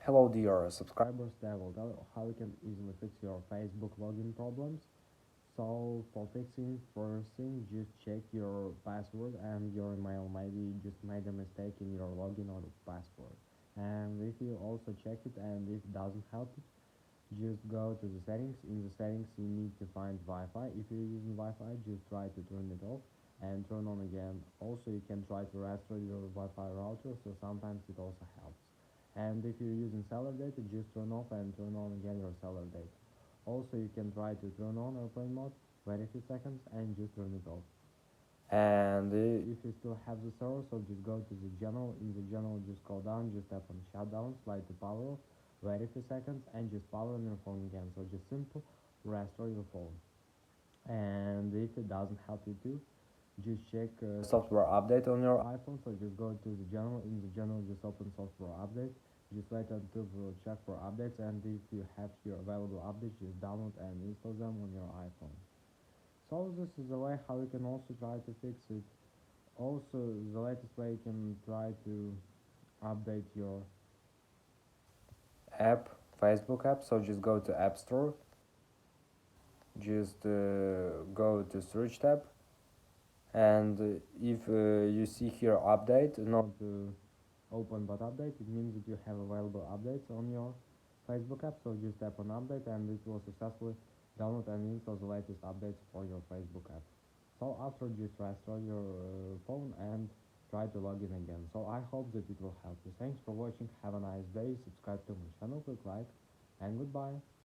Hello dear subscribers, today I will tell you how you can easily fix your Facebook login problems. So for fixing, first thing, just check your password and your email. Maybe you just made a mistake in your login or password. And if you also check it and if it doesn't help it, just go to the settings. In the settings you need to find Wi-Fi. If you're using Wi-Fi, just try to turn it off and turn on again. Also you can try to restore your Wi-Fi router, so sometimes it also helps. And if you're using cellular data, just turn off and turn on again your cellular data. Also you can try to turn on airplane mode, wait a few seconds and just turn it off. And if you still have the server, so just go to the general. In the general, just scroll down, just tap on shutdown, slide to power off, wait a few seconds and just power on your phone again. So just simple, restore your phone. And if it doesn't help you too, just check software update on your iPhone. So just go to the general. In the general, just open software update. Just wait until you check for updates, and if you have your available updates, just download and install them on your iPhone. So this is the way how you can also try to fix it. Also, the latest way you can try to update your app, Facebook app. So just go to App Store, just go to search tab, and if you see here update, not open but update, it means that you have available updates on your Facebook app. So just tap on update and it will successfully download and install the latest updates for your Facebook app. So after, just restore your phone and try to log in again. So I hope that it will help you. Thanks for watching, have a nice day, subscribe to my channel, click like, and goodbye.